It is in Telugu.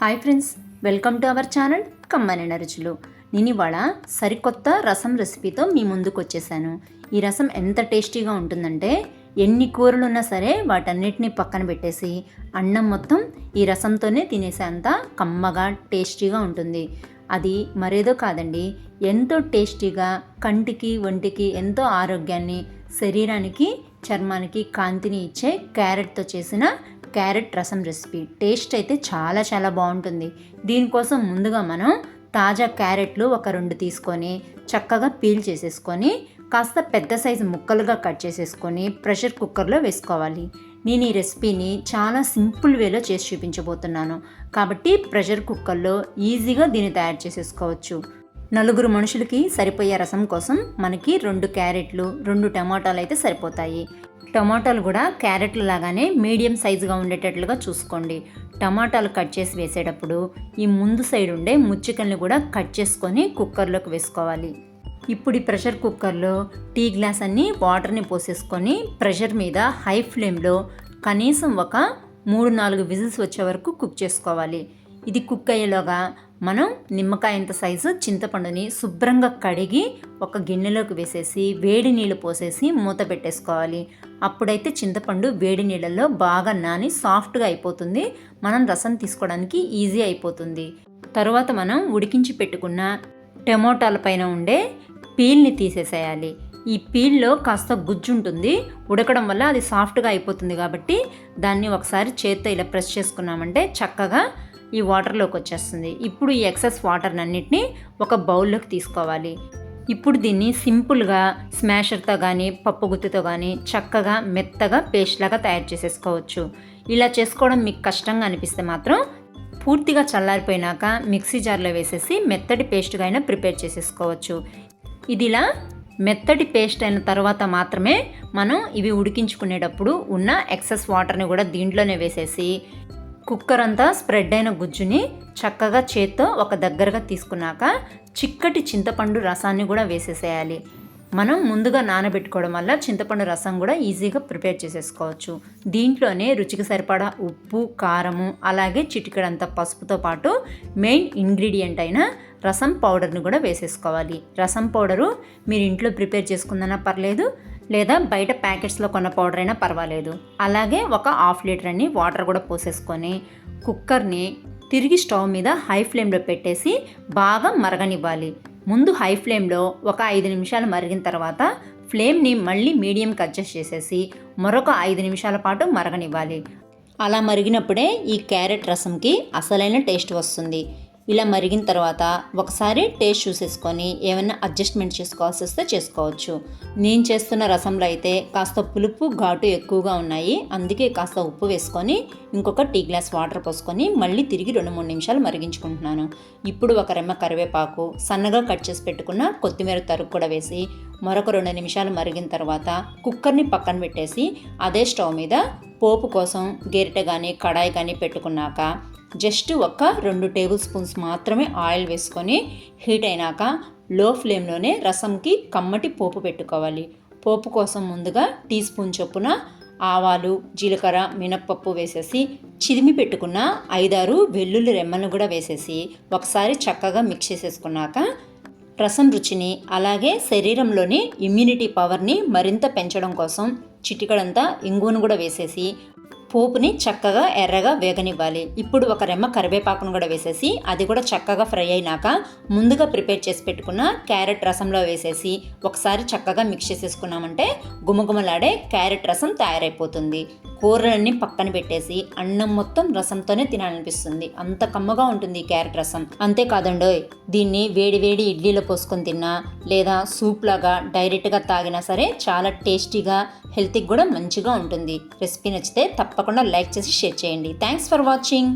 Hi friends, welcome to our channel కమ్మనైన రుచులు. నేను ఇవాళ సరికొత్త రసం రెసిపీతో మీ ముందుకు వచ్చేసాను. ఈ రసం ఎంత టేస్టీగా ఉంటుందంటే ఎన్ని కూరలు ఉన్నా సరే వాటన్నిటిని పక్కన పెట్టేసి అన్నం మొత్తం ఈ రసంతోనే తినేసేంత కమ్మగా టేస్టీగా ఉంటుంది. అది మరేదో కాదండి, ఎంతో టేస్టీగా కంటికి ఒంటికి ఎంతో ఆరోగ్యాన్ని, శరీరానికి చర్మానికి కాంతిని ఇచ్చే క్యారెట్తో చేసిన క్యారెట్ రసం రెసిపీ. టేస్ట్ అయితే చాలా చాలా బాగుంటుంది. దీనికోసం ముందుగా మనం తాజా క్యారెట్లు ఒక 2 తీసుకొని చక్కగా పీల్ చేసేసుకొని కాస్త పెద్ద సైజు ముక్కలుగా కట్ చేసేసుకొని ప్రెషర్ కుక్కర్లో వేసుకోవాలి. నేను ఈ రెసిపీని చాలా సింపుల్ వేలో చేసి చూపించబోతున్నాను కాబట్టి ప్రెషర్ కుక్కర్లో ఈజీగా దీన్ని తయారు చేసేసుకోవచ్చు. 4 మనుషులకి సరిపోయే రసం కోసం మనకి 2 క్యారెట్లు 2 టమాటాలు అయితే సరిపోతాయి. టమాటాలు కూడా క్యారెట్లు లాగానే మీడియం సైజుగా ఉండేటట్లుగా చూసుకోండి. టమాటాలు కట్ చేసి వేసేటప్పుడు ఈ ముందు సైడ్ ఉండే ముచ్చికల్ని కూడా కట్ చేసుకొని కుక్కర్లోకి వేసుకోవాలి. ఇప్పుడు ఈ ప్రెషర్ కుక్కర్లో టీ గ్లాస్ అన్ని వాటర్ని పోసేసుకొని ప్రెషర్ మీద హై ఫ్లేమ్లో కనీసం ఒక 3-4 విజిల్స్ వచ్చే వరకు కుక్ చేసుకోవాలి. ఇది కుక్ అయ్యేలోగా మనం నిమ్మకాయంత సైజు చింతపండుని శుభ్రంగా కడిగి ఒక గిన్నెలోకి వేసేసి వేడి నీళ్ళు పోసేసి మూత పెట్టేసుకోవాలి. అప్పుడైతే చింతపండు వేడి నీళ్ళల్లో బాగా నాని సాఫ్ట్గా అయిపోతుంది. మనం రసం తీసుకోవడానికి ఈజీ అయిపోతుంది. తర్వాత మనం ఉడికించి పెట్టుకున్న టమోటాల పైన ఉండే పీల్ని తీసేసేయాలి. ఈ పీల్లో కాస్త గుజ్జు ఉంటుంది, ఉడకడం వల్ల అది సాఫ్ట్గా అయిపోతుంది. కాబట్టి దాన్ని ఒకసారి చేత్తో ఇలా ప్రెస్ చేసుకున్నామంటే చక్కగా ఈ వాటర్లోకి వచ్చేస్తుంది. ఇప్పుడు ఈ ఎక్సెస్ వాటర్నన్నిటిని ఒక బౌల్లోకి తీసుకోవాలి. ఇప్పుడు దీన్ని సింపుల్గా స్మాషర్తో కానీ పప్పు గుత్తితో కానీ చక్కగా మెత్తగా పేస్ట్ లాగా తయారు చేసేసుకోవచ్చు. ఇలా చేసుకోవడం మీకు కష్టంగా అనిపిస్తే మాత్రం పూర్తిగా చల్లారిపోయినాక మిక్సీ జార్లో వేసేసి మెత్తటి పేస్ట్గా అయినా ప్రిపేర్ చేసేసుకోవచ్చు. ఇది ఇలా మెత్తటి పేస్ట్ అయిన తర్వాత మాత్రమే మనం ఇవి ఉడికించుకునేటప్పుడు ఉన్న ఎక్సెస్ వాటర్ని కూడా దీంట్లోనే వేసేసి కుక్కర్ అంతా స్ప్రెడ్ అయిన గుజ్జుని చక్కగా చేత్తో ఒక దగ్గరగా తీసుకున్నాక చిక్కటి చింతపండు రసాన్ని కూడా వేసేసేయాలి. మనం ముందుగా నానబెట్టుకోవడం వల్ల చింతపండు రసం కూడా ఈజీగా ప్రిపేర్ చేసేసుకోవచ్చు. దీంట్లోనే రుచికి సరిపడా ఉప్పు, కారము, అలాగే చిటికెడంత పసుపుతో పాటు మెయిన్ ఇంగ్రీడియంట్ అయిన రసం పౌడర్ని కూడా వేసేసుకోవాలి. రసం పౌడరు మీరు ఇంట్లో ప్రిపేర్ చేసుకుందన్నా పర్లేదు, లేదా బయట ప్యాకెట్స్లో కొన్న పౌడర్ అయినా పర్వాలేదు. అలాగే ఒక 1/2 లీటర్ అన్ని వాటర్ కూడా పోసేసుకొని కుక్కర్ని తిరిగి స్టవ్ మీద హై ఫ్లేమ్లో పెట్టేసి బాగా మరగనివ్వాలి. ముందు హై ఫ్లేమ్లో ఒక 5 నిమిషాలు మరిగిన తర్వాత ఫ్లేమ్ని మళ్ళీ మీడియంకి అడ్జస్ట్ చేసేసి మరొక 5 నిమిషాల పాటు మరగనివ్వాలి. అలా మరిగినప్పుడే ఈ క్యారెట్ రసంకి అసలైన టేస్ట్ వస్తుంది. ఇలా మరిగిన తర్వాత ఒకసారి టేస్ట్ చూసేసుకొని ఏమైనా అడ్జస్ట్మెంట్ చేసుకోవాల్సి వస్తే చేసుకోవచ్చు. నేను చేస్తున్న రసంలో అయితే కాస్త పులుపు ఘాటు ఎక్కువగా ఉన్నాయి, అందుకే కాస్త ఉప్పు వేసుకొని ఇంకొక టీ గ్లాస్ వాటర్ పోసుకొని మళ్ళీ తిరిగి 2-3 నిమిషాలు మరిగించుకుంటున్నాను. ఇప్పుడు ఒక రెమ్మ కరివేపాకు, సన్నగా కట్ చేసి పెట్టుకున్న కొత్తిమీర తరుగు కూడా వేసి మరొక 2 నిమిషాలు మరిగిన తర్వాత కుక్కర్ని పక్కన పెట్టేసి అదే స్టవ్ మీద పోపు కోసం గెరిటె కానీ కడాయి కానీ పెట్టుకున్నాక జస్ట్ ఒక 2 టేబుల్ స్పూన్స్ మాత్రమే ఆయిల్ వేసుకొని హీట్ అయినాక లో ఫ్లేమ్లోనే రసంకి కమ్మటి పోపు పెట్టుకోవాలి. పోపు కోసం ముందుగా టీ స్పూన్ చొప్పున ఆవాలు, జీలకర్ర, మినప్పప్పు వేసేసి చిదిమి పెట్టుకున్న 5-6 వెల్లుల్లి రెమ్మలను కూడా వేసేసి ఒకసారి చక్కగా మిక్స్ చేసేసుకున్నాక రసం రుచిని అలాగే శరీరంలోని ఇమ్యూనిటీ పవర్ని మరింత పెంచడం కోసం చిటికడంతా ఇంగువను కూడా వేసేసి పోపుని చక్కగా ఎర్రగా వేగనివ్వాలి. ఇప్పుడు ఒక రెమ్మ కరివేపాకును కూడా వేసేసి అది కూడా చక్కగా ఫ్రై అయినాక ముందుగా ప్రిపేర్ చేసి పెట్టుకున్న క్యారెట్ రసంలో వేసేసి ఒకసారి చక్కగా మిక్స్ చేసేసుకున్నామంటే గుమగుమలాడే క్యారెట్ రసం తయారైపోతుంది. కూరలన్నీ పక్కన పెట్టేసి అన్నం మొత్తం రసంతోనే తినాలనిపిస్తుంది. అంత కమ్మగా ఉంటుంది ఈ క్యారెట్ రసం. అంతేకాదండోయ్, దీన్ని వేడి వేడి ఇడ్లీలో పోసుకొని తిన్నా లేదా సూప్ లాగా డైరెక్ట్గా తాగినా సరే చాలా టేస్టీగా, హెల్త్కి కూడా మంచిగా ఉంటుంది. రెసిపీ నచ్చితే తప్పకుండా లైక్ చేసి షేర్ చేయండి. Thanks for watching.